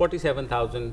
47,000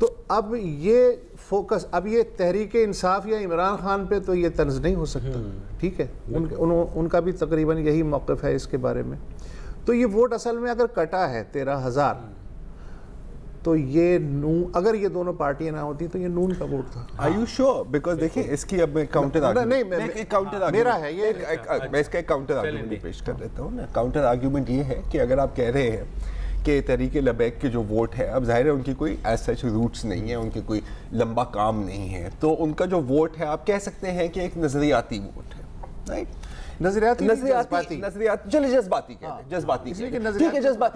تو اب یہ فوکس اب یہ تحریک انصاف یا عمران خان پہ تو یہ طنز نہیں ہو سکتا، ٹھیک ہے، ان کا بھی تقریباً یہی موقف ہے اس کے بارے میں. تو یہ ووٹ اصل میں اگر کٹا ہے 13,000 تو یہ اگر یہ دونوں پارٹیاں نہ ہوتی تو یہ نون کا ووٹ تھا. Are you sure? Because دیکھیں اس کی اب میں کاؤنٹر آرگیومنٹ میرا ہے یہ، میں اس کا ایک کاؤنٹر آرگیومنٹ پیش کر دیتا ہوں نا. کاؤنٹر آرگیومنٹ یہ ہے کہ اگر آپ کہہ رہے ہیں کہ تحریک لبیک کے جو ووٹ ہے، اب ظاہر ہے ان کی کوئی ایز سچ روٹس نہیں ہے، ان کی کوئی لمبا کام نہیں ہے، تو ان کا جو ووٹ ہے آپ کہہ سکتے ہیں کہ ایک نظریاتی ووٹ ہے، رائٹ؟ جذباتی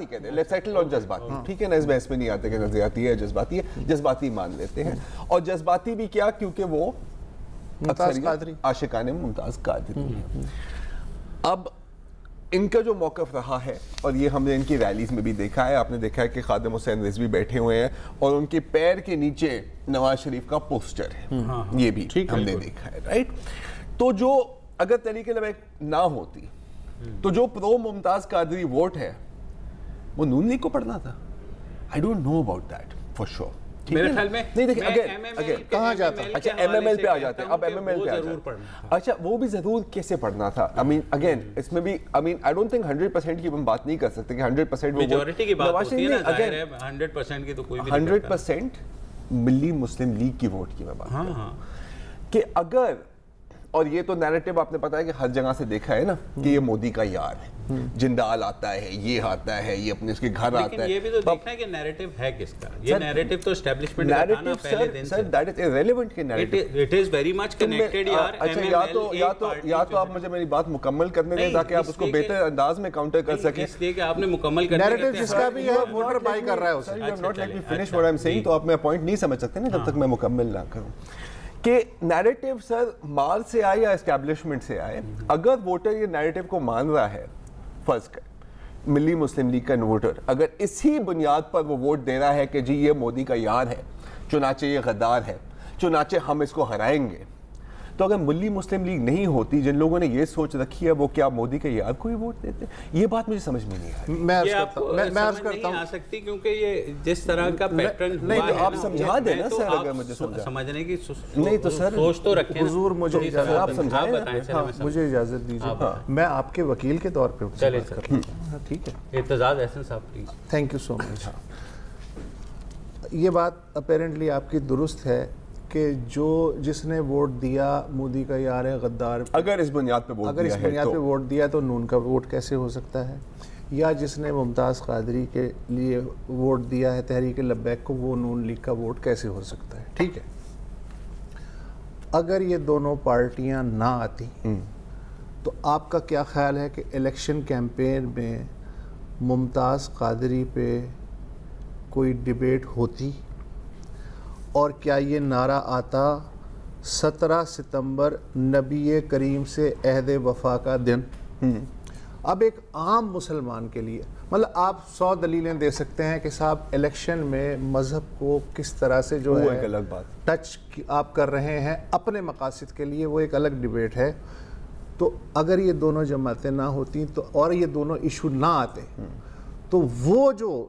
کہہ دیں، لیٹس سیٹل آن جذباتی، ٹھیک ہے نا، اس بحث میں نہیں آتے کہ نظریاتی ہے جذباتی ہے، جذباتی مان لیتے ہیں. اور جذباتی بھی کیا، کیونکہ وہ عاشقان ممتاز قادری ہیں. اب ان کا جو موقف رہا ہے، اور یہ ہم نے ان کی ریلیز میں بھی دیکھا ہے، آپ نے دیکھا ہے کہ خادم حسین رضوی بیٹھے ہوئے ہیں اور ان کے پیر کے نیچے نواز شریف کا پوسٹر ہے، یہ بھی ہم نے دیکھا ہے، رائٹ؟ تو جو اگر تحریک لبیک نہ ہوتی تو جو پرو ممتاز قادری ووٹ ہے وہ نون لیگ کو پڑھنا تھا. I don't know about that for sure. میرے خیال میں نہیں دیکھیں اگر کہاں جاتا، اچھا ایم ایم ایل پہ آ جاتے ہیں، اب ایم ایم ایل پہ آ جاتے ہیں. اچھا وہ بھی ضرور کیسے پڑھنا تھا؟ I mean again اس میں بھی I mean I don't think 100% کی ہم بات نہیں کر سکتے کہ 100% میجورٹی کی بات ہوتی ہے نا، ظاہر ہے 100% کی تو کوئی بھی نہیں کرتا. 100% ملی مسلم لیگ کی ووٹ کی میں بات کر رہا ہوں کہ اگر، اور یہ تو نیریٹو آپ نے پتا ہے کہ ہر جگہ سے دیکھا ہے نا کہ یہ مودی کا یار ہے، جندال آتا ہے، یہ آتا ہے، یہ اپنے اس کے گھر آتا ہے. لیکن یہ بھی تو دیکھنا ہے کہ نیریٹو ہے کس کا. یہ نیریٹو تو اسٹیبلشمنٹ کا تھا نا پہلے دن سے. سر دیٹ از irrelevant کہ narrative it is very much connected یار. اچھا یا تو آپ مجھے میری بات مکمل کرنے دیں تاکہ آپ اس کو بہتر انداز میں کاؤنٹر کر سکیں. اس لیے کہ آپ نے مکمل کرنے نیریٹو جس کا بھی ہے ووٹر بائی کر رہا ہے اسے. You have not let me finish what I'm saying. تو آپ میں پوائنٹ نہیں سمجھ سکتے نا جب تک میں مکمل نہ کروں. کہ نیریٹو سر مال سے آئے یا اسٹیبلشمنٹ سے آئے، اگر ووٹر یہ نیریٹو کو مان رہا ہے، فرض کر ملی مسلم لیگ کا ووٹر اگر اسی بنیاد پر وہ ووٹ دے رہا ہے کہ جی یہ مودی کا یار ہے، چنانچہ یہ غدار ہے، چنانچہ ہم اس کو ہرائیں گے، تو اگر ملی مسلم لیگ نہیں ہوتی، جن لوگوں نے یہ سوچ رکھی ہے وہ کیا مودی کے یار کو ہی ووٹ دیتے؟ یہ بات مجھے سمجھ میں نہیں آ رہی. میں عرض کرتا ہوں آ سکتی کیونکہ یہ جس طرح کا پیٹرن نہیں تو آپ سمجھا دیں نا سر، اگر مجھے سمجھنے کی نہیں تو سر سوچ تو رکھیں. حضور مجھے آپ سمجھائیں، مجھے اجازت دیجیے، میں آپ کے وکیل کے طور پہ چلے ٹھیک ہے. اعتزاز احسن صاحب پلیز. تھینک یو سو مچ. یہ بات اپیرنٹلی آپ کی درست ہے کہ جس نے ووٹ دیا مودی کا یار ہے، غدار، اگر اس بنیاد پہ ووٹ دیا تو نون کا ووٹ کیسے ہو سکتا ہے؟ یا جس نے ممتاز قادری کے لیے ووٹ دیا ہے تحریک لبیک کو، وہ نون لیگ کا ووٹ کیسے ہو سکتا ہے؟ ٹھیک ہے. اگر یہ دونوں پارٹیاں نہ آتی تو آپ کا کیا خیال ہے کہ الیکشن کیمپین میں ممتاز قادری پہ کوئی ڈیبیٹ ہوتی؟ اور کیا یہ نعرہ آتا 17 ستمبر نبی کریم سے عہد وفا کا دن؟ اب ایک عام مسلمان کے لیے مطلب آپ 100 دلیلیں دے سکتے ہیں کہ صاحب الیکشن میں مذہب کو کس طرح سے جو ہے ایک الگ بات ٹچ آپ کر رہے ہیں اپنے مقاصد کے لیے، وہ ایک الگ ڈیبیٹ ہے. تو اگر یہ دونوں جماعتیں نہ ہوتی تو اور یہ دونوں ایشو نہ آتے تو وہ جو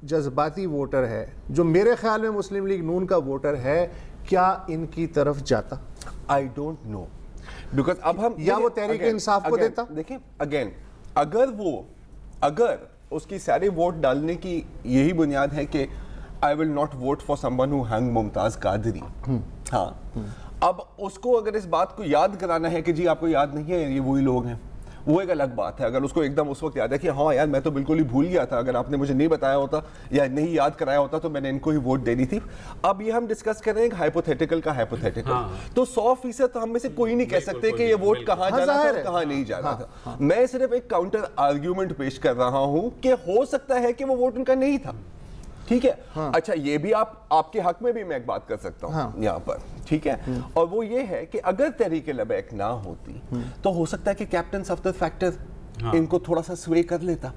جذباتی ووٹر ہے جو میرے خیال میں مسلم لیگ نون کا ووٹر ہے، کیا ان کی طرف جاتا؟ I don't know. Because اب ہم یا وہ تحریک انصاف کو دیتا؟ دیکھیں اگین اگر اس کی سارے ووٹ ڈالنے کی یہی بنیاد ہے کہ I will not vote for someone who hung ممتاز قادری، ہاں اب اس کو اگر اس بات کو یاد کرانا ہے کہ جی آپ کو یاد نہیں ہے یہ وہی لوگ ہیں، وہ ایک الگ بات ہے. اگر اس کو ایک دم اس وقت یاد ہے کہ ہاں یار میں تو بالکل ہی بھول گیا تھا، اگر آپ نے مجھے نہیں بتایا ہوتا یا نہیں یاد کرایا ہوتا تو میں نے ان کو ہی ووٹ دینی تھی. اب یہ ہم ڈسکس کر رہے ہیں ہائپوتھیٹیکل کا ہائپوتھیٹیکل، تو 100% تو ہم میں سے کوئی نہیں کہہ سکتے کہ یہ ووٹ کہاں جانا تھا اور کہاں نہیں جانا تھا. میں صرف ایک کاؤنٹر آرگیومنٹ پیش کر رہا ہوں کہ ہو سکتا ہے کہ وہ ووٹ ان کا نہیں تھا. ٹھیک ہے. اچھا یہ بھی آپ کے حق میں بھی میں ایک بات کر سکتا ہوں یہاں پر، ٹھیک ہے، اور وہ یہ ہے کہ اگر تحریک لبیک نہ ہوتی تو ہو سکتا ہے کہ کیپٹن صفدر فیکٹر ان کو تھوڑا سا سوے کر لیتا.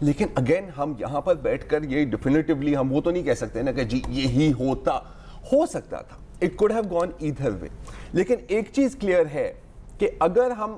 لیکن اگین ہم یہاں پر بیٹھ کر یہ ڈیفینیٹیولی ہم وہ تو نہیں کہہ سکتے نا کہ جی یہی ہوتا، ہو سکتا تھا، it could have gone either way. لیکن ایک چیز کلیئر ہے کہ اگر ہم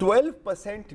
12%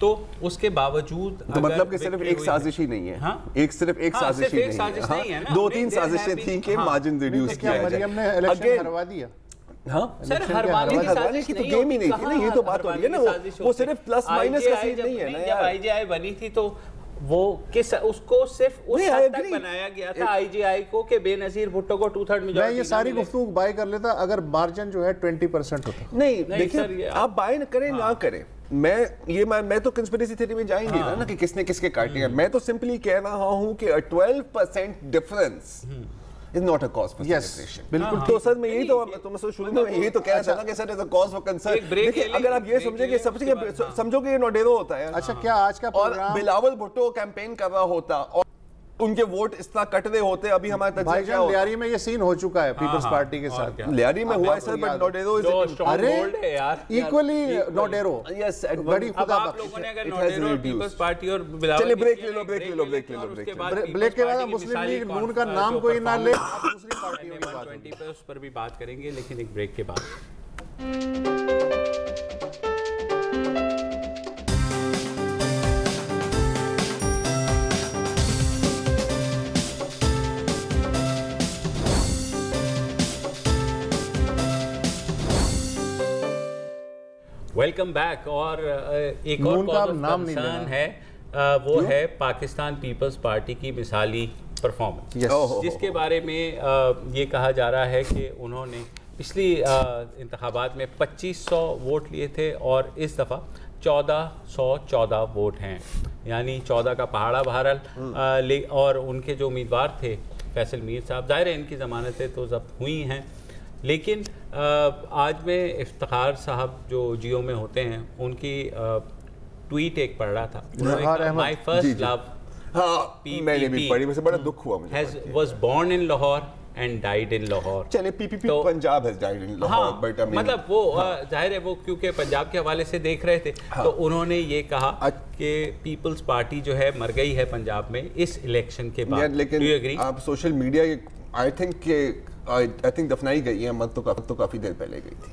تو اس کے باوجود تو مطلب کہ صرف ایک سازش ہی نہیں ہے, ایک صرف ایک سازش ہی نہیں ہے, 2-3 سازشیں تھیں کہ مارجن ریڈیوس کیا جائے. مریم نے الیکشن ہروا دیا. ہاں سر ہروانے کی تو گیم ہی نہیں تھی نا, یہ تو بات ہو رہی ہے نا, وہ صرف پلس مائنس کا چیز نہیں ہے نا. جب آئی جے آئی بنی تھی تو وہ کس اس کو صرف اس حد تک بنایا گیا تھا آئی جے آئی کو کہ بے نظیر بھٹو کو 2/3 میجورٹی. میں یہ ساری گفتگو بائی کر لیتا اگر مارجن جو ہے 20% ہوتا. نہیں دیکھیں آپ بائی کریں نہ کریں, میں تو کنسپیریسی تھیوری میں جائیں گے نا کہ کس نے کس کے کاٹے ہیں. میں تو سمپلی کہہ رہا ہوں کہ 12% difference is not a cause for celebration. بالکل. تو سر میں یہی تو شروع میں یہی تو کہہ رہا تھا کہ سر is a cause for concern. دیکھیں اگر آپ یہ سمجھو کہ یہ نوڈیرو ہوتا ہے. اچھا کیا آج کا پروگرام اور بلاول بھٹو کیمپین کر رہا ہوتا اور ان کے ووٹ اس طرح کٹ رہے ہوتے, ابھی ہمارے تک بھائی جان لیاری میں یہ سین ہو چکا ہے پیپلز پارٹی کے ساتھ. لیاری میں ہوا ہے سر, بٹ نوڈیرو ایکولی نوڈیرو. یس بڑی خدا آپ لوگوں نے اگر نوڈیرو پیپلز پارٹی اور بلاول, چلے بریک لے لو بریک کے بعد مسلم لیگ نون کا نام کوئی نہ لے, دوسری پارٹیوں کی بات ہوگی, اس پر بھی بات کریں گے لیکن ایک بریک کے بعد. Welcome back. اور ایک اور کنسرن ہے وہ ہے پاکستان پیپلز پارٹی کی مثالی پرفارمنس, جس کے بارے میں یہ کہا جا رہا ہے کہ انہوں نے پچھلی انتخابات میں 2500 ووٹ لیے تھے اور اس دفعہ 1414 ووٹ ہیں, یعنی 14 کا پہاڑا بہرحال. اور ان کے جو امیدوار تھے فیصل میر صاحب, ظاہر ہے ان کی ضمانتیں تو ضبط ہوئی ہیں, لیکن آج میں افتخار صاحب جو جیو میں ہوتے ہیں ان کی ٹویٹ ایک پڑھ رہا تھا, my first love was born in Lahore and died in Lahore. چلے پی پی پی Punjab has died in Lahore, but I mean مطلب وہ ظاہر ہے وہ کیونکہ پنجاب کے حوالے سے دیکھ رہے تھے تو انہوں نے یہ کہا کہ پیپلز پارٹی جو ہے مر گئی ہے پنجاب میں اس الیکشن کے بعد. لیکن آپ سوشل میڈیا آئی تھنک دفنائی گئی ہے, مت تو کافی دیر پہلے گئی تھی.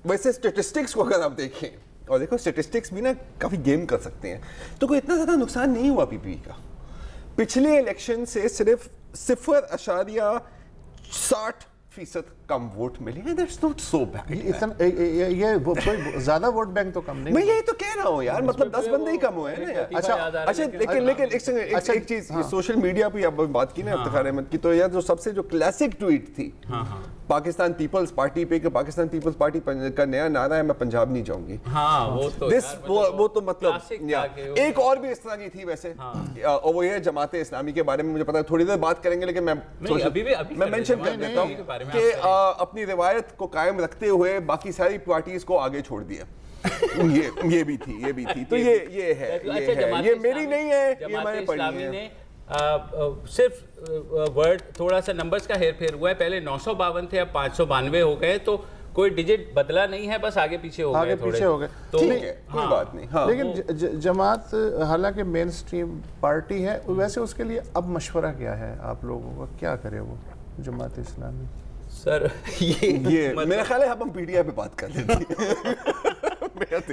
ویسے اسٹیٹسٹکس کو اگر آپ دیکھیں, اور دیکھو اسٹیٹسٹکس بھی نا کافی گیم کر سکتے ہیں, تو کوئی اتنا زیادہ نقصان نہیں ہوا پی پی کا. پچھلے الیکشن سے صرف 0.60% کم ووٹ ملے ہیں. That's not so bad. یہ زیادہ ووٹ بینک تو کم نہیں. میں یہی تو کہہ رہا ہوں یار, مطلب 10 بندے ہی کم ہوئے ہیں نا. اچھا لیکن ایک چیز, سوشل میڈیا پہ آپ بات کی نا افتخار احمد کی, تو یار جو سب سے جو کلاسک ٹویٹ تھی پاکستان پیپلز پارٹی پہ کہ پاکستان پیپلز پارٹی کا نیا نعرہ ہے میں پنجاب نہیں جاؤں گی. وہ تو مطلب ایک اور بھی اس طرح کی تھی ویسے, اور وہ یہ جماعت اسلامی کے بارے میں مجھے پتا ہے تھوڑی دیر بات کریں گے, لیکن میں مینشن کر دیتا ہوں کہ اپنی روایت کو قائم رکھتے ہوئے باقی ساری پارٹیز کو آگے چھوڑ دیا. یہ بھی تھی تو یہ ہے, یہ میری نہیں ہے, یہ میں نے پڑھی ہے. صرف ورڈ تھوڑا سا نمبرز کا ہیر پھیر ہوا ہے, پہلے 952 تھے اب 592 ہو گئے, تو کوئی ڈیجٹ بدلا نہیں ہے, بس آگے پیچھے ہو گئے تو کوئی بات نہیں. لیکن جماعت حالانکہ مین سٹریم پارٹی ہے, ویسے اس کے لیے اب مشورہ کیا ہے آپ لوگوں کا, کیا کرے وہ جماعت اسلامی؟ سر یہ میرا خیال ہے اب ہم پی ڈی آئی پہ بات کر لیتے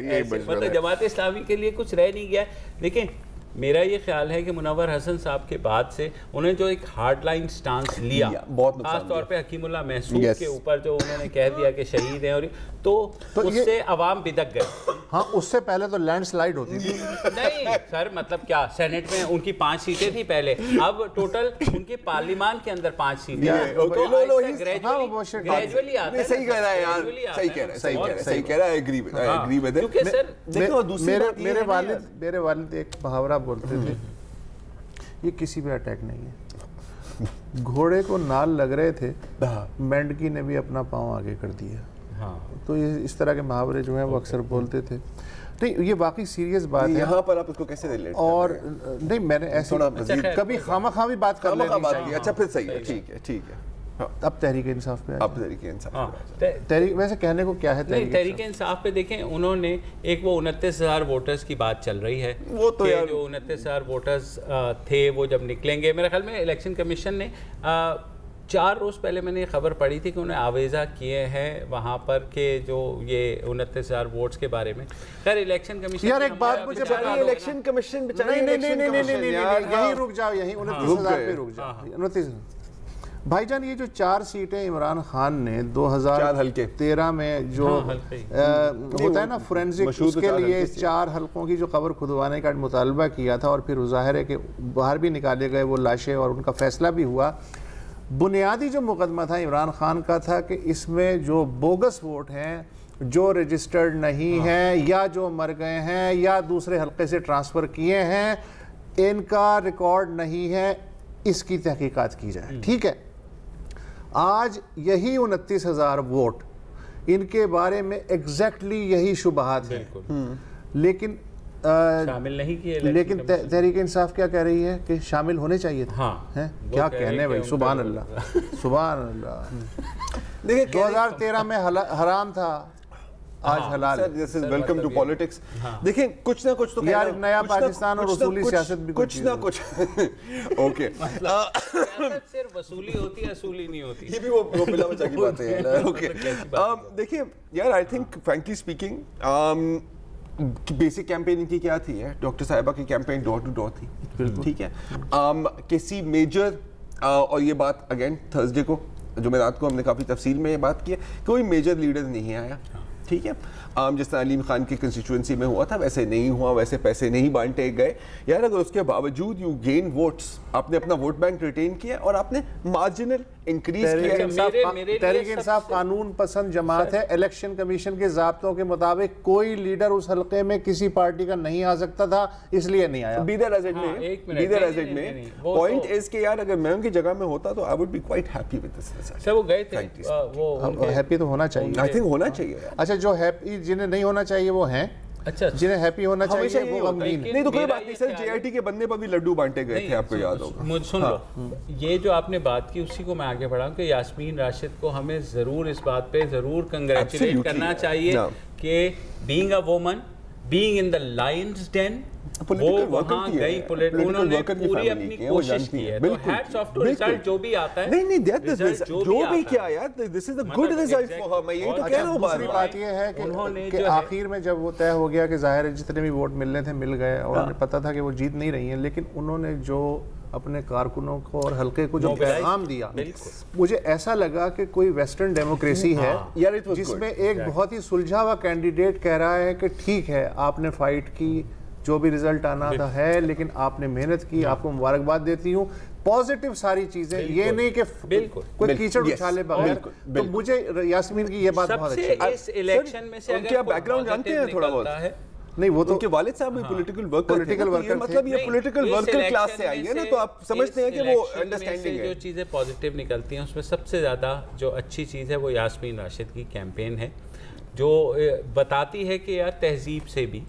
ہیں. مطلب جماعت اسلامی کے لیے کچھ رہ نہیں گیا, لیکن میرا یہ خیال ہے کہ منور حسن صاحب کے بعد سے انہوں نے جو ایک ہارڈ لائن سٹانس لیا, خاص طور پہ حکیم اللہ محسوب کے اوپر جو انہوں نے کہہ دیا کہ شہید ہیں, اور تو اس سے عوام بدک گئے. ہاں اس سے پہلے تو لینڈ سلائیڈ ہوتی تھی. نہیں سر, مطلب کیا سینٹ میں ان کی 5 سیٹیں تھی پہلے, اب ٹوٹل ان کے پارلیمان کے اندر 5 سیٹیں ہیں. گریجولی آتا ہے. صحیح کہہ رہا ہے یار, صحیح کہہ رہا ہے, ایگری ود کیونکہ سر میرے والد ایک محاورہ بولتے تھے, یہ کسی پہ اٹیک نہیں ہے, گھوڑے کو نال لگ رہے تھے, مینڈکی نے بھی اپنا پاؤں آگے کر دیا. تو اس طرح کے محاورے جو ہیں وہ اکثر بولتے تھے. نہیں یہ واقعی سیریس بات ہے. یہاں پر آپ اس کو کیسے ریلیٹ کریں؟ اور نہیں میں نے ایسے کبھی خواہ خواہ بھی بات کر لینی چاہیے. اچھا پھر صحیح ہے, ٹھیک ہے. اب تحریک انصاف پہ تحریک انصاف ویسے کہنے کو کیا ہے تحریک انصاف پہ دیکھیں, انہوں نے ایک وہ 29,000 ووٹرز کی بات چل رہی ہے, وہ تو جو 29,000 ووٹرز تھے وہ جب نکلیں گے, میرے خیال میں الیکشن کمیشن نے 4 روز پہلے میں نے یہ خبر پڑھی تھی کہ انہیں آویزہ کیے ہیں وہاں پر کہ جو یہ 29,000 ووٹس کے بارے میں. خیر الیکشن کمیشن یار ایک بات مجھے بتا دو, الیکشن کمیشن یہیں رک جاؤ, یہیں 29,000 پہ رک جاؤ. 29 بھائی جان, یہ جو 4 سیٹیں عمران خان نے 2013 میں جو ہوتا ہے نا فورینزک, اس کے لیے 4 حلقوں کی جو قبر کھدوانے کا مطالبہ کیا تھا اور پھر ظاہر ہے کہ باہر بھی نکالے گئے وہ لاشیں اور ان کا فیصلہ بھی ہوا. بنیادی جو مقدمہ تھا عمران خان کا تھا کہ اس میں جو بوگس ووٹ ہیں, جو رجسٹرڈ نہیں ہیں یا جو مر گئے ہیں یا دوسرے حلقے سے ٹرانسفر کیے ہیں, ان کا ریکارڈ نہیں ہے, اس کی تحقیقات کی جائے. ٹھیک ہے, آج یہی 29,000 ووٹ, ان کے بارے میں ایگزیکٹلی یہی شبہات ہیں, لیکن شامل نہیں کیے. لیکن تحریک انصاف کیا کہہ رہی ہے کہ شامل ہونے چاہیے تھا. کیا کہنے بھائی, سبحان اللہ سبحان اللہ. دیکھیں 2013 میں حرام تھا, آج حلال. Welcome to politics. دیکھیں کچھ نہ کچھ تو یار نیا پاکستان اور اصولی سیاست بھی کچھ نہ کچھ. اوکے, صرف وصولی ہوتی ہے, اصولی نہیں ہوتی. یہ بھی وہ بلا بچا کی بات ہے. اوکے, دیکھیں یار, I think frankly speaking basic campaign کی کیا تھی, ڈاکٹر صاحبہ کی کیمپین ڈور ٹو ڈور تھی. ٹھیک ہے, کسی میجر, اور یہ بات اگین تھرسڈے کو جمعرات کو ہم نے کافی تفصیل میں یہ بات کی ہے, کوئی میجر لیڈر نہیں آیا. ٹھیک ہے, جس طرح علیم خان کی کنسٹیچوئنسی میں ہوا تھا ویسے نہیں ہوا, ویسے پیسے نہیں بانٹے گئے. یار اگر اس کے باوجود یو گین ووٹس, آپ نے اپنا ووٹ بینک ریٹین کیا اور آپ نے مارجنل انکریز کیا. تحریک انصاف قانون پسند جماعت ہے. الیکشن کمیشن کے ضابطوں کے مطابق کوئی لیڈر اس حلقے میں کسی پارٹی کا نہیں آ سکتا تھا, اس لیے نہیں آیا. بیدر ایزٹ میں پوائنٹ از کہ یار اگر میں ان کی جگہ میں ہوتا تو I would be quite happy with this result. Sir وہ گئے تھے, وہ ہیپی تو ہونا چاہیے, آئی تھنک ہونا چاہیے. اچھا, جو ہیپی جنہیں نہیں ہونا چاہیے وہ ہیں, جنہیں ہیپی ہونا چاہیے وہ غمگین. نہیں تو کوئی بات نہیں سر, جے آئی ٹی کے بندے پر بھی لڈو بانٹے گئے تھے, آپ کو یاد ہوگا. مجھ سن لو, یہ جو آپ نے بات کی اسی کو میں آگے بڑھاؤں کہ یاسمین راشد کو ہمیں ضرور اس بات پہ ضرور کنگریچولیٹ کرنا چاہیے کہ being a woman, being in the lion's den, وہ وہاں گئی, انہوں نے پوری اپنی کوشش کی ہے. تو ہیٹس آف ٹو ریزلٹ جو بھی آتا ہے. نہیں جو بھی کیا یار, this is a good result for her. میں یہی تو کہہ رہا ہوں. دوسری بات یہ ہے کہ آخر میں جب وہ طے ہو گیا کہ ظاہر ہے جتنے بھی ووٹ ملنے تھے مل گئے, اور انہیں پتا تھا کہ وہ جیت نہیں رہی ہیں, لیکن انہوں نے جو اپنے کارکنوں کو اور حلقے کو جو پیغام دیا, مجھے ایسا لگا کہ کوئی ویسٹرن ڈیموکریسی ہے جس میں ایک بہت ہی سلجھا ہوا کینڈیڈیٹ کہہ رہا ہے کہ ٹھیک ہے آپ نے فائٹ کی, جو بھی رزلٹ آنا تھا ہے, لیکن آپ نے محنت کی, آپ کو مبارکباد دیتی ہوں. پازیٹیو ساری چیزیں, یہ نہیں کہ کوئی کیچڑ اچھالے بغیر. تو مجھے یاسمین کی یہ بات بہت اچھی ہے. اس الیکشن میں سے ان کا بیک گراؤنڈ جانتے ہیں تھوڑا بہت نہیں, وہ تو ان کے والد صاحب بھی پولیٹیکل ورکر, مطلب یہ پولیٹیکل ورکر کلاس سے آئی ہے نا, تو آپ سمجھتے ہیں کہ وہ انڈرسٹینڈنگ ہے. جو چیزیں پازیٹیو نکلتی ہیں اس میں سب سے زیادہ جو اچھی چیز ہے وہ یاسمین راشد کی کیمپین ہے, جو بتاتی ہے کہ یار تہذیب سے بھی,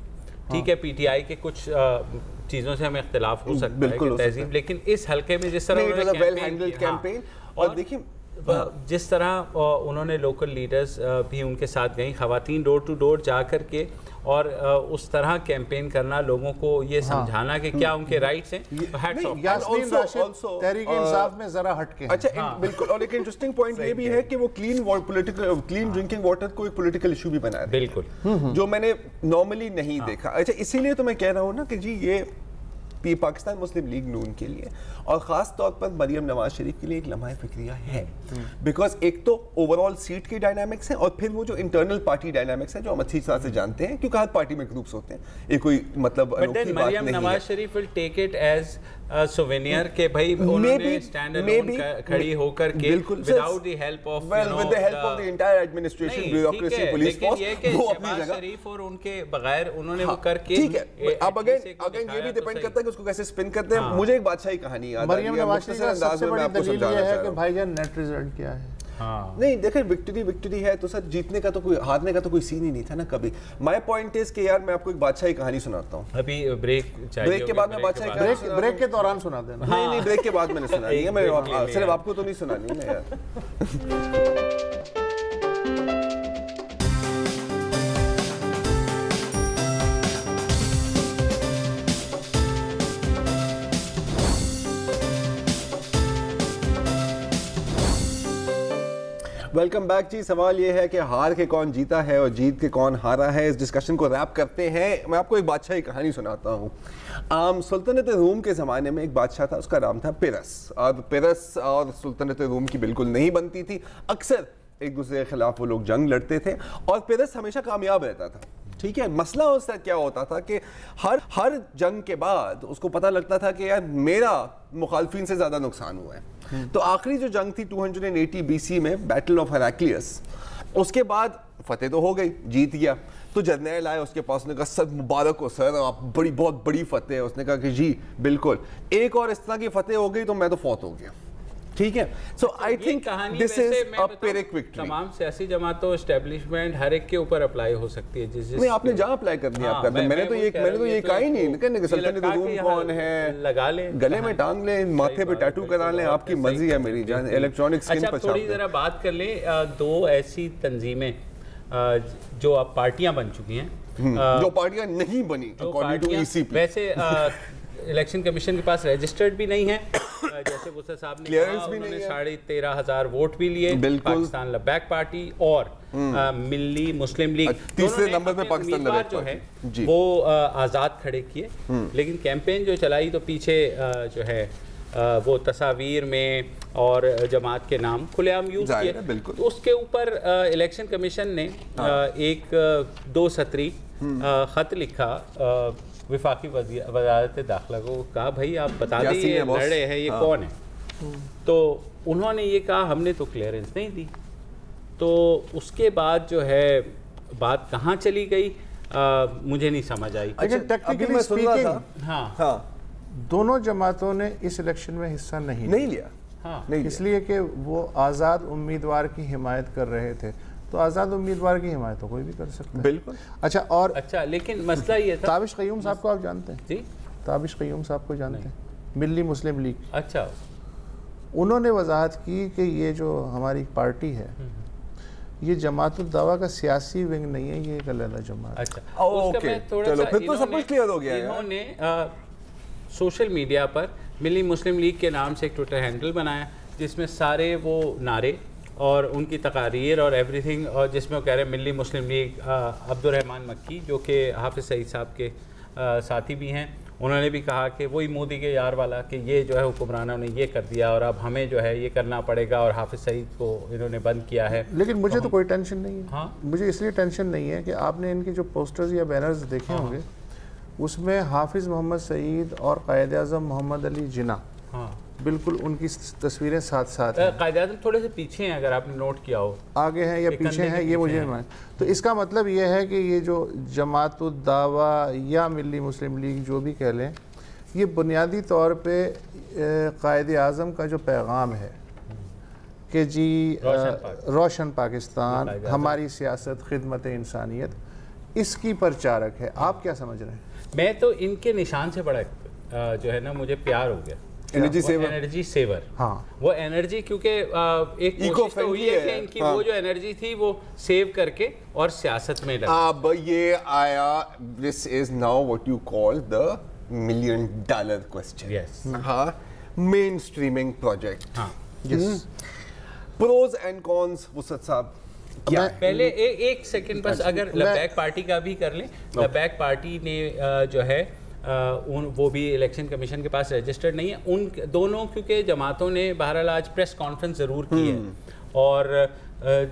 ٹھیک ہے پی ٹی آئی کے کچھ چیزوں سے ہمیں اختلاف ہو سکتا ہے کہ تہذیب, لیکن اس حلقے میں جس طرح کیمپین, اور دیکھیں جس طرح انہوں نے لوکل لیڈرز بھی ان کے ساتھ گئیں, خواتین ڈور ٹو ڈور جا کر کے اور اس طرح کیمپین کرنا, لوگوں کو یہ سمجھانا کہ کیا ان کے رائٹس ہیں. یاسمین راشد تحریک انصاف میں ذرا ہٹ کے. اچھا بالکل, اور ایک انٹرسٹنگ پوائنٹ یہ بھی ہے کہ وہ کلین ڈرنکنگ واٹر کو ایک پولیٹیکل ایشو بھی بنا رہے ہیں, بالکل, جو میں نے نارملی نہیں دیکھا. اچھا اسی لیے تو میں کہہ رہا ہوں نا کہ جی یہ پاکستان مسلم لیگ نون کے لیے اور خاص طور پر مریم نواز شریف کے لیے ایک لمحہ فکریہ ہے, بیکاز ایک تو اوور آل سیٹ کی ڈائنامکس ہے, اور پھر وہ جو انٹرنل پارٹی ڈائنامکس ہے جو ہم اچھی طرح سے جانتے ہیں, کیونکہ ہر پارٹی میں گروپس ہوتے ہیں, یہ کوئی مطلب انوکھی بات نہیں ہے. Maryam Nawaz Sharif will take it as a souvenir کہ بھائی انہوں نے اسٹینڈ الون کھڑی ہو کر کے without the help of with the help of the entire administration, bureaucracy, police force, وہ اپنی جگہ شریف اور ان کے بغیر انہوں نے وہ کر کے. ٹھیک ہے, اب اگین یہ بھی ڈیپینڈ کرتا ہے کہ اس کو کیسے اسپن کرتے ہیں. مجھے ایک بادشاہی کہانی یاد مریم نواز شریف کا سب سے بڑی دلیل یہ ہے کہ بھائی جان نیٹ ریزلٹ کیا ہے. نہیں دیکھیں, وکٹری ہے تو سر جیتنے کا تو کوئی, ہارنے کا تو کوئی سین ہی نہیں تھا نا کبھی. مائی پوائنٹ از کہ یار میں آپ کو ایک بادشاہی کہانی سناتا ہوں. ابھی بریک کے بعد میں بادشاہی کہانی, بریک کے دوران سنا دینا. نہیں بریک کے بعد میں نے سنانی ہے, میں صرف آپ کو تو نہیں سنانی ہے یار. ویلکم بیک جی. سوال یہ ہے کہ ہار کے کون جیتا ہے اور جیت کے کون ہارا ہے. اس ڈسکشن کو ریپ کرتے ہیں. میں آپ کو ایک بادشاہی کہانی سناتا ہوں. سلطنت روم کے زمانے میں ایک بادشاہ تھا, اس کا نام تھا پیرس. اور پیرس اور سلطنت روم کی بالکل نہیں بنتی تھی. اکثر ایک دوسرے کے خلاف وہ لوگ جنگ لڑتے تھے اور پیرس ہمیشہ کامیاب رہتا تھا. ٹھیک ہے, مسئلہ اس سے کیا ہوتا تھا کہ ہر جنگ کے بعد اس کو پتہ لگتا تھا کہ یار میرا مخالفین سے زیادہ نقصان ہوا ہے. تو آخری جو جنگ تھی 280 BC میں, بیٹل آف ہیراکلیس, اس کے بعد فتح تو ہو گئی, جیت گیا. تو جرنیل آئے اس کے پاس, نے کہا سر مبارک ہو سر, آپ بہت بڑی فتح ہے. اس نے کہا کہ جی بالکل, ایک اور اس طرح کی فتح ہو گئی تو میں تو فوت ہو گیا. ٹھیک ہے, سو I think this is a پیرک victory. تمام سیاسی جماعتوں, اسٹیبلشمنٹ, ہر ایک کے اوپر اپلائی ہو سکتی ہے. نہیں, آپ نے جہاں اپلائی کرنی ہے آپ کر دیں. میں نے تو یہ کہا ہی نہیں کہ سلطنت روم کون ہے, لگا لیں, گلے میں ٹانگ لیں, ماتھے پہ ٹیٹو کرا لیں, آپ کی مرضی ہے میری جان. الیکٹرانک اسکن پر تھوڑی ذرا بات کر لیں. دو ایسی تنظیمیں جو اب پارٹیاں بن چکی ہیں, جو پارٹیاں نہیں بنی اکارڈنگ ٹو ای سی پی, ویسے الیکشن کمیشن کے پاس رجسٹرڈ بھی نہیں ہے. جیسے وسر صاحب نے کہا, انہوں نے 13,500 ووٹ بھی لیے. پاکستان لبیک پارٹی اور ملی مسلم لیگ, تیسرے نمبر پہ پاکستان لبیک جو ہے وہ آزاد کھڑے کیے. لیکن کیمپین جو چلائی تو پیچھے جو ہے وہ تصاویر میں اور جماعت کے نام کھلے عام یوز کیے. تو اس کے اوپر الیکشن کمیشن نے ایک 2 سطری خط لکھا وفاقی وزارت داخلہ کو, کہا بھائی آپ بتا دیں یہ لڑے ہیں, یہ کون ہے. تو انہوں نے یہ کہا ہم نے تو کلیئرنس نہیں دی. تو اس کے بعد جو ہے بات کہاں چلی گئی مجھے نہیں سمجھ آئی. ٹیکنیکلی سپیکنگ ہاں دونوں جماعتوں نے اس الیکشن میں حصہ نہیں لیا, اس لیے کہ وہ آزاد امیدوار کی حمایت کر رہے تھے. تو آزاد امیدوار کی حمایت کوئی بھی کر سکتا ہے. بالکل. اچھا لیکن مسئلہ یہ تھا, تابش قیوم صاحب کو آپ جانتے ہیں؟ جی, تابش قیوم صاحب کو جانتے ہیں, ملی مسلم لیگ. اچھا, انہوں نے وضاحت کی کہ یہ جو ہماری پارٹی ہے یہ جماعت الدعویٰ کا سیاسی ونگ نہیں ہے, یہ ایک علیحدہ جماعت. اچھا, چلو پھر تو سب کچھ کلیئر ہو گیا. انہوں نے سوشل میڈیا پر ملی مسلم لیگ کے نام سے ایک ٹویٹر ہینڈل بنایا جس میں سارے وہ نعرے اور ان کی تقاریر اور ایوری تھنگ, اور جس میں وہ کہہ رہے ہیں ملی مسلم لیگ. عبد الرحمن مکی جو کہ حافظ سعید صاحب کے ساتھی بھی ہیں, انہوں نے بھی کہا کہ وہی مودی کے یار والا کہ یہ جو ہے حکمرانوں نے یہ کر دیا اور اب ہمیں جو ہے یہ کرنا پڑے گا, اور حافظ سعید کو انہوں نے بند کیا ہے. لیکن مجھے تو کوئی ٹینشن نہیں ہے. مجھے اس لیے ٹینشن نہیں ہے کہ آپ نے ان کی جو پوسٹرز یا بینرز دیکھے ہوں گے, اس میں حافظ محمد سعید اور قائد اعظم محمد علی جناح بالکل ان کی تصویریں ساتھ ساتھ ہیں. قائد اعظم تھوڑے سے پیچھے ہیں اگر آپ نے نوٹ کیا ہو, آگے ہیں یا پیچھے ہیں یہ مجھے نہیں. تو اس کا مطلب یہ ہے کہ یہ جو جماعت الدعویٰ یا ملی مسلم لیگ جو بھی کہہ لیں, یہ بنیادی طور پہ قائد اعظم کا جو پیغام ہے کہ جی روشن پاکستان, ہماری سیاست خدمت انسانیت, اس کی پرچارک ہے. آپ کیا سمجھ رہے ہیں؟ میں تو ان کے نشان سے بڑا جو ہے نا مجھے پیار ہو گیا, انرجی سیور. ہاں, وہ انرجی کیونکہ ایک کوشش تو ہوئی ہے کہ ان کی وہ جو انرجی تھی وہ سیو کر کے اور سیاست میں لگا. اب یہ آیا, this is now what you call the $1 million question. Yes. ہاں, مین اسٹریمنگ پروجیکٹ. ہاں, پروز اینڈ کونس. وسعت صاحب پہلے ایک سیکنڈ بس اگر لبیک پارٹی کا بھی کر لیں. لبیک پارٹی نے جو ہے وہ بھی الیکشن کمیشن کے پاس رجسٹرڈ نہیں ہے. ان دونوں کیونکہ جماعتوں نے بہرحال آج پریس کانفرنس ضرور کی ہے, اور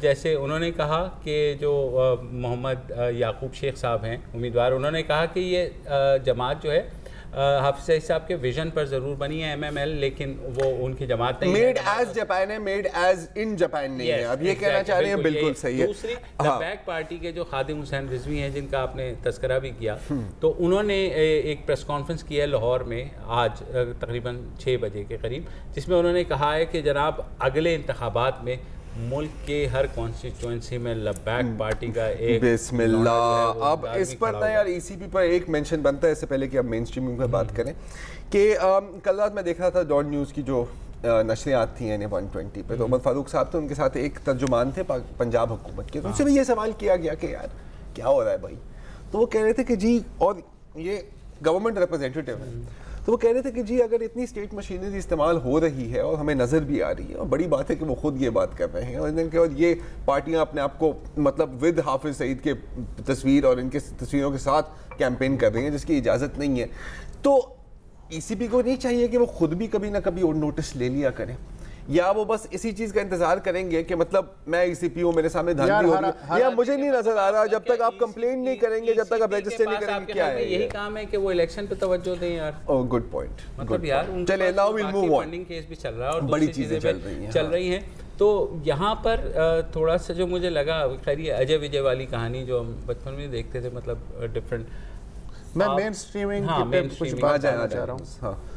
جیسے انہوں نے کہا کہ جو محمد یعقوب شیخ صاحب ہیں امیدوار, انہوں نے کہا کہ یہ جماعت جو ہے حافظ سعید صاحب کے ویژن پر ضرور بنی ہے MML, لیکن وہ ان کی جماعت نہیں ہے. میڈ ایز جاپان ہے, میڈ ایز ان جاپان نہیں ہے. اب یہ کہنا چاہ رہے ہیں, بالکل صحیح ہے. دوسری لبیک پارٹی کے جو خادم حسین رضوی ہیں جن کا آپ نے تذکرہ بھی کیا, تو انہوں نے ایک پریس کانفرنس کی ہے لاہور میں آج تقریباً 6 بجے کے قریب, جس میں انہوں نے کہا ہے کہ جناب اگلے انتخابات میں ملک کے ہر کانسٹیچوئنسی میں لبیک پارٹی کا ایک بسم اللہ. اب اس پر نا یار ای سی پی پر ایک مینشن بنتا ہے, اس سے پہلے کہ اب مین اسٹریمنگ پر بات کریں, کہ کل رات میں دیکھ رہا تھا ڈان نیوز کی جو نشریات تھیں NA120 پہ, تو عمر فاروق صاحب تھے, ان کے ساتھ ایک ترجمان تھے پنجاب حکومت کے. تو ان سے بھی یہ سوال کیا گیا کہ یار کیا ہو رہا ہے بھائی, تو وہ کہہ رہے تھے کہ جی, اور یہ گورنمنٹ ریپرزینٹیٹیو ہے, تو وہ کہہ رہے تھے کہ جی اگر اتنی اسٹیٹ مشینری استعمال ہو رہی ہے اور ہمیں نظر بھی آ رہی ہے، اور بڑی بات ہے کہ وہ خود یہ بات کر رہے ہیں، اور یہ پارٹیاں اپنے آپ کو مطلب ود حافظ سعید کے تصویر اور ان کے تصویروں کے ساتھ کیمپین کر رہی ہیں جس کی اجازت نہیں ہے، تو ای سی پی کو نہیں چاہیے کہ وہ خود بھی کبھی نہ کبھی نوٹس لے لیا کریں، یا وہ بس اسی چیز کا انتظار کریں گے کہ مطلب میں ای سی پی ہوں، میرے سامنے دھاندلی ہو رہی ہے، یا مجھے نہیں نظر آ رہا، جب تک آپ کمپلین نہیں کریں گے، جب تک آپ رجسٹر نہیں کریں گے، کیا ہے یہی کام ہے کہ وہ الیکشن پہ توجہ دیں یار. Oh good point. مطلب یار چلے now we'll move on, funding case بھی چل رہا ہے اور بڑی چیزیں چل رہی ہیں. تو یہاں پر تھوڑا سا جو مجھے لگا، خیر یہ اجے وجے والی کہانی جو ہم بچپن میں دیکھتے تھے، مطلب ڈفرینٹ، میں مین اسٹریمنگ پہ کچھ بات جاننا چاہ رہا ہوں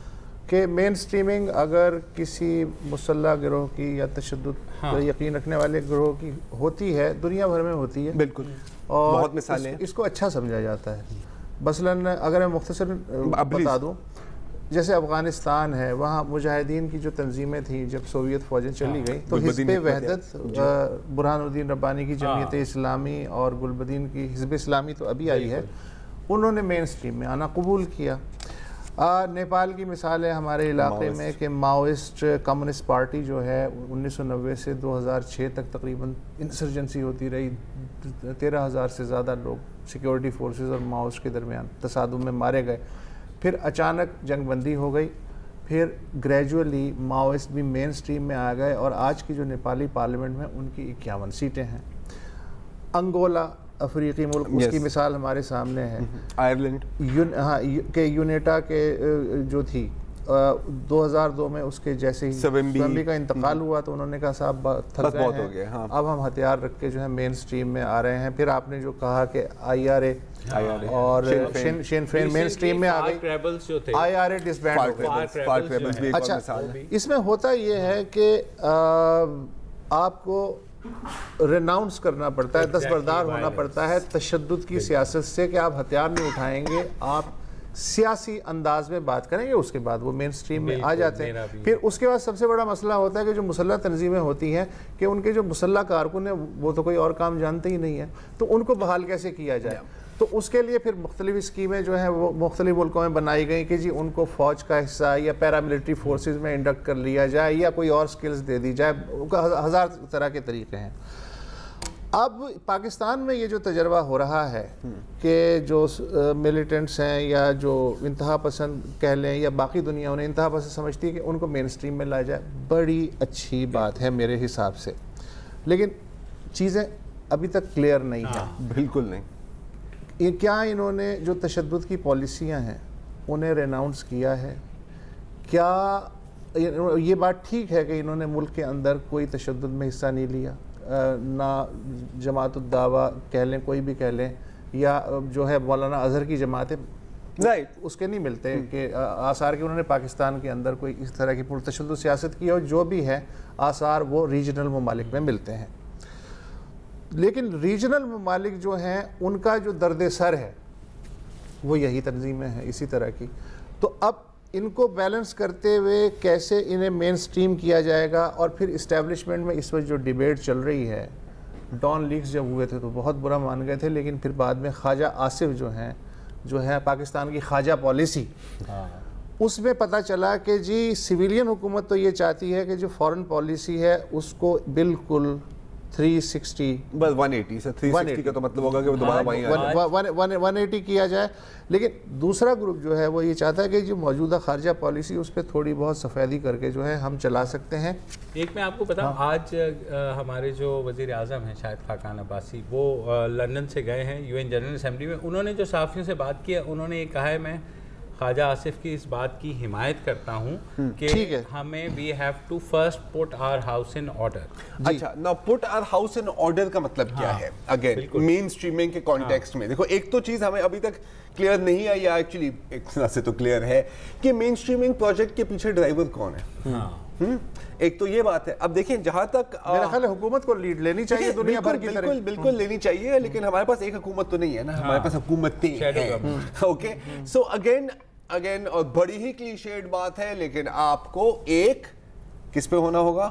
کہ مین اسٹریمنگ اگر کسی مسلح گروہ کی یا تشدد یقین رکھنے والے گروہ کی ہوتی ہے، دنیا بھر میں ہوتی ہے بالکل، اور بہت مثالیں اس کو اچھا سمجھا جاتا ہے. مثلاً اگر میں مختصر بتا دوں، جیسے افغانستان ہے، وہاں مجاہدین کی جو تنظیمیں تھیں جب سوویت فوجیں چلی گئیں تو حزب وحدت، برہان الدین ربانی کی جمعیت اسلامی اور گلبدین کی حزب اسلامی تو ابھی آئی ہے، انہوں نے مین اسٹریم میں آنا قبول کیا. نیپال کی مثال ہے ہمارے علاقے میں کہ ماؤسٹ کمیونسٹ پارٹی جو ہے 1990 سے 2006 تک تقریباً انسرجنسی ہوتی رہی، 13,000 سے زیادہ لوگ سیکیورٹی فورسز اور ماؤسٹ کے درمیان تصادم میں مارے گئے. پھر اچانک جنگ بندی ہو گئی، پھر گریجولی ماؤسٹ بھی مین اسٹریم میں آ گئے، اور آج کی جو نیپالی پارلیمنٹ میں ان کی 51 سیٹیں ہیں. انگولا افریقی ملک، اس کی مثال ہمارے سامنے ہے. آئرلینڈ کہ یونیٹا کے جو تھی 2002 میں اس کے جیسے ہی سویمبی کا انتقال ہوا تو انہوں نے کہا صاحب تھک گئے ہیں، اب ہم ہتھیار رکھ کے جو ہے مین اسٹریم میں آ رہے ہیں. پھر آپ نے جو کہا کہ آئی آر اے اور شین فین مین اسٹریم میں آ گئی، آئی آر اے ڈسبینڈ ہو گئی. اچھا، اس میں ہوتا یہ ہے کہ آپ کو ریناؤنس کرنا پڑتا ہے، دستبردار ہونا پڑتا ہے تشدد کی سیاست سے کہ آپ ہتھیار نہیں اٹھائیں گے، آپ سیاسی انداز میں بات کریں گے، اس کے بعد وہ مین سٹریم میں آ جاتے ہیں. پھر اس کے بعد سب سے بڑا مسئلہ ہوتا ہے کہ جو مسلح تنظیمیں ہوتی ہیں کہ ان کے جو مسلح کارکن ہیں وہ تو کوئی اور کام جانتے ہی نہیں ہیں، تو ان کو بحال کیسے کیا جائے. تو اس کے لیے پھر مختلف اسکیمیں جو ہیں وہ مختلف ملکوں میں بنائی گئیں کہ جی ان کو فوج کا حصہ یا پیراملٹری فورسز میں انڈکٹ کر لیا جائے یا کوئی اور سکلز دے دی جائے. ان کا ہزار طرح کے طریقے ہیں. اب پاکستان میں یہ جو تجربہ ہو رہا ہے کہ جو ملیٹنٹس ہیں یا جو انتہا پسند کہہ لیں یا باقی دنیا انہیں انتہا پسند سمجھتی ہے کہ ان کو مین سٹریم میں لایا جائے، بڑی اچھی بات ہے میرے حساب سے، لیکن چیزیں ابھی تک کلیئر نہیں ہیں. بالکل نہیں. یہ کیا انہوں نے جو تشدد کی پالیسیاں ہیں انہیں ریناؤنس کیا ہے؟ کیا یہ بات ٹھیک ہے کہ انہوں نے ملک کے اندر کوئی تشدد میں حصہ نہیں لیا؟ نہ جماعت الدعوہ کہہ لیں، کوئی بھی کہہ لیں، یا جو ہے مولانا اظہر کی جماعتیں اس کے نہیں ملتے کہ آثار کہ انہوں نے پاکستان کے اندر کوئی اس طرح کی پرتشدد سیاست کی، اور جو بھی ہے آثار وہ ریجنل ممالک میں ملتے ہیں. لیکن ریجنل ممالک جو ہیں ان کا جو درد سر ہے وہ یہی تنظیمیں ہیں اسی طرح کی. تو اب ان کو بیلنس کرتے ہوئے کیسے انہیں مین سٹریم کیا جائے گا؟ اور پھر اسٹیبلشمنٹ میں اس وقت جو ڈیبیٹ چل رہی ہے، ڈان لیکس جب ہوئے تھے تو بہت برا مان گئے تھے، لیکن پھر بعد میں خواجہ آصف جو ہے پاکستان کی خواجہ پالیسی، اس میں پتہ چلا کہ جی سویلین حکومت تو یہ چاہتی ہے کہ جو فورن پالیسی ہے اس کو بالکل 360 بس 180 سے 360 کا تو مطلب ہوگا کہ وہ دوبارہ وہیں آ جائے، 180 کیا جائے. لیکن دوسرا گروپ جو ہے وہ یہ چاہتا ہے کہ جو موجودہ خارجہ پالیسی اس پہ تھوڑی بہت سفیدی کر کے جو ہے ہم چلا سکتے ہیں. ایک میں آپ کو بتاؤں، آج ہمارے جو وزیر اعظم ہیں شاہد خاقان عباسی، وہ لندن سے گئے ہیں یو این جنرل اسمبلی میں. انہوں نے جو صحافیوں سے بات کی ہے، انہوں نے یہ کہا ہے، میں خواجہ آصف کی اس بات کی حمایت کرتا ہوں کہ ہمیں we have to first put our house in order. اچھا، now put our house in order کا مطلب کیا ہے؟ اگین مین سٹریمنگ کے کانٹیکسٹ میں دیکھو، ایک تو چیز ہمیں ابھی تک کلیئر نہیں ہے، یا ایکچولی ایک طرح سے تو کلیئر ہے کہ مین سٹریمنگ پروجیکٹ کے پیچھے ڈرائیور کون ہے. ایک تو یہ بات ہے. اب دیکھیں، جہاں تک میرا خیال ہے حکومت کو لیڈ لینی چاہیے دنیا بھر کی طرح. بالکل لینی چاہیے، لیکن ہمارے پاس ایک حکومت تو نہیں ہے نا، ہمارے پاس حکومتیں ہیں. اوکے، سو اگین اور بڑی ہی کلیشیڈ بات ہے، لیکن آپ کو ایک کس پہ ہونا ہوگا؟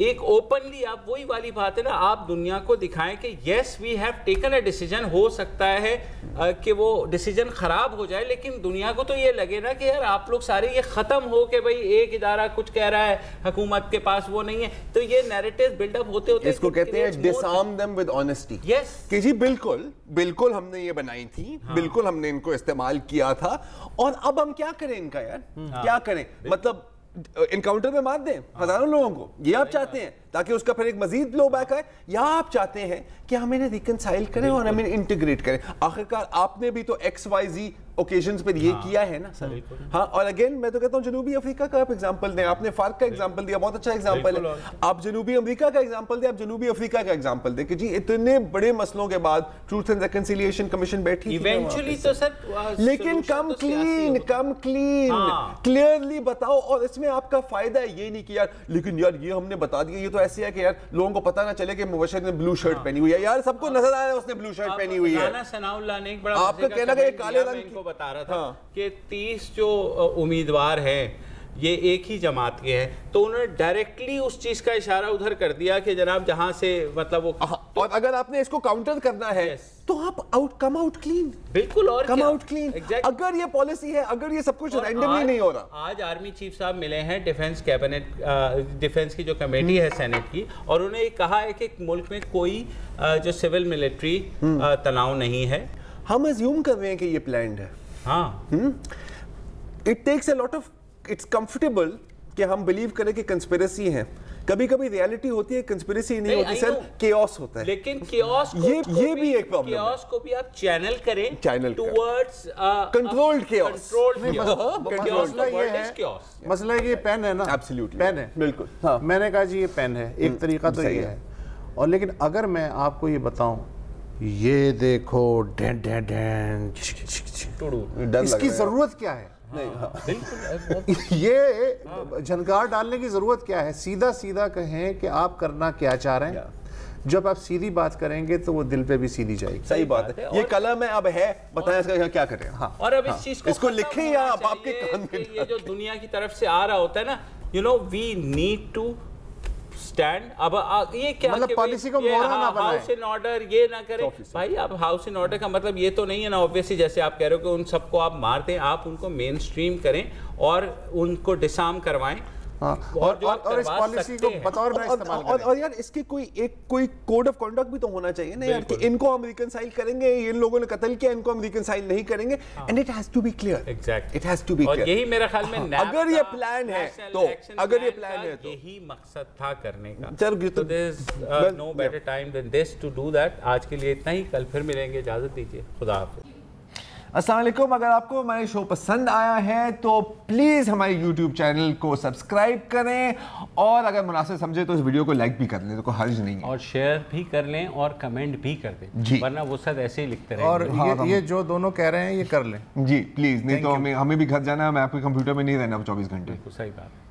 ایک اوپنلی آپ وہی والی بات ہے نا, آپ دنیا کو دکھائیں کہ yes we have taken a decision, ہو سکتا ہے کہ وہ ڈیسیجن خراب ہو جائے, لیکن دنیا کو تو یہ لگے نا کہ یار آپ لوگ سارے یہ ختم ہو کہ بھئی ایک ادارہ کچھ کہہ رہا ہے, حکومت کے پاس وہ نہیں ہے. تو یہ نیریٹیو بلڈ اپ ہوتے ہوتے اس کو کہتے ہیں ڈسارم دیم ود آنیسٹی. یس کہ جی بالکل ہم نے یہ بنائی تھی, بالکل ہم نے ان کو استعمال کیا تھا, اور اب ہم کیا کریں ان کا یار, کیا کریں, مطلب انکاؤنٹر میں مار دیں ہزاروں لوگوں کو, یہ آپ چاہتے ہیں تاکہ اس کا پھر ایک مزید بلو بیک آئے, یا آپ چاہتے ہیں کہ ہم انہیں ریکنسائل کریں اور ہمیں انٹیگریٹ کریں. آخرکار آپ نے بھی تو ایکس وائی زی اوکیزنز پر یہ کیا ہے نا سر. ہاں, اور اگین میں تو کہتا ہوں جنوبی افریقہ کا آپ ایگزامپل دیں, آپ نے فرق کا ایگزامپل دیا, بہت اچھا ایگزامپل ہے. آپ جنوبی امریکہ کا ایگزامپل دیں, آپ جنوبی افریقہ کا ایگزامپل دیں کہ جی اتنے بڑے مسئلوں کے بعد ٹروتھ اینڈ ریکنسیلیشن کمیشن بیٹھی ایونچولی تو سر, لیکن کم کلین کلیئرلی بتاؤ, اور اس میں آپ کا فائدہ ہے یہ نہیں کہ یار لیکن یار یہ ہم نے بتا دیا, یہ تو ایسے ہے کہ یار لوگوں کو پتہ نہ چلے کہ مبشر نے بلو شرٹ پہنی ہوئی ہے, یار سب کو نظر آیا اس نے بلو شرٹ پہنی ہوئی ہے. رانا ثناء اللہ نے ایک بڑا آپ کا کہنا کہ یہ کالے رنگ کو بتا رہا تھا کہ 30 جو امیدوار ہیں یہ ایک ہی جماعت کے ہیں, تو انہوں نے ڈائریکٹلی اس چیز کا اشارہ ادھر کر دیا کہ جناب جہاں سے مطلب وہ, اور اگر آپ نے اس کو کاؤنٹر کرنا ہے تو آپ کم آؤٹ کلین, بالکل, اور کم آؤٹ کلین. اگر یہ پالیسی ہے, اگر یہ سب کچھ رینڈملی نہیں ہو رہا. آج آرمی چیف صاحب ملے ہیں ڈیفنس کیبنٹ, ڈیفنس کی جو کمیٹی ہے سینٹ کی, اور انہوں نے یہ کہا ہے کہ ملک میں کوئی جو سول ملٹری تناؤ نہیں ہے. ہم ازیوم کر رہے ہیں کہ یہ پلانڈ ہے. ہاں, it takes a lot of, it's comfortable کہ ہم بلیو کریں کہ کنسپیریسی ہے. کبھی کبھی ریالٹی ہوتی ہے, کنسپیریسی نہیں ہوتی سر, کیوس ہوتا ہے. لیکن کیوس یہ بھی ایک پرابلم ہے. کیوس کو بھی آپ چینل کریں ٹورڈز کنٹرولڈ کیوس. مسئلہ یہ پین ہے نا, پین ہے, بالکل. میں نے کہا جی یہ پین ہے, ایک طریقہ تو یہ ہے. اور لیکن اگر میں آپ کو یہ بتاؤں, یہ دیکھو اس کی ضرورت کیا ہے, یہ جھنکار ڈالنے کی ضرورت کیا ہے, سیدھا سیدھا کہیں کہ آپ کرنا کیا چاہ رہے ہیں. جب آپ سیدھی بات کریں گے تو وہ دل پہ بھی سیدھی جائے گی. صحیح بات ہے. یہ کلم ہے اب ہے, بتائیں اس کا کیا کریں. اور اب اس چیز کو لکھیں یا آپ کے کان میں, یہ جو دنیا کی طرف سے آ رہا ہوتا ہے نا, you know we need to stand. اب یہ کیا مطلب پالیسی کو مورا نہ بنائیں, ہاؤس ان آرڈر یہ نہ کریں بھائی. اب ہاؤس ان آرڈر کا مطلب یہ تو نہیں ہے نا obviously, جیسے آپ کہہ رہے ہو کہ ان سب کو آپ مار دیں, آپ ان کو مین اسٹریم کریں اور ان کو ڈسارم کروائیں, اور اس پالیسی کو بطور میں استعمال کریں. اور یار اس کی کوئی کوڈ آف کنڈکٹ بھی تو ہونا چاہیے نا یار, کہ ان کو ہم ریکنسائل کریں گے, ان لوگوں نے قتل کیا, ان کو ہم ریکنسائل نہیں کریں گے. And it has to be clear. Exactly, it has to be clear. اور یہی میرا خیال میں اگر یہ پلان ہے تو, اگر یہ پلان ہے تو یہی مقصد تھا کرنے کا. So there is no better time than this to do that. آج کے لیے اتنا ہی, کل پھر ملیں گے, اجازت دیجیے, خدا حافظ. السلام علیکم. اگر آپ کو ہمارے شو پسند آیا ہے تو پلیز ہمارے یوٹیوب چینل کو سبسکرائب کریں, اور اگر مناسب سمجھے تو اس ویڈیو کو لائک بھی کر لیں, تو کوئی حرج نہیں ہے, اور شیئر بھی کر لیں اور کمنٹ بھی کر دیں, ورنہ وہ سب ایسے ہی لکھتے رہیں. اور یہ جو دونوں کہہ رہے ہیں یہ کر لیں جی پلیز, نہیں تو ہمیں بھی گھر جانا ہے, میں آپ کے کمپیوٹر میں نہیں رہنا 24 گھنٹے. صحیح بات.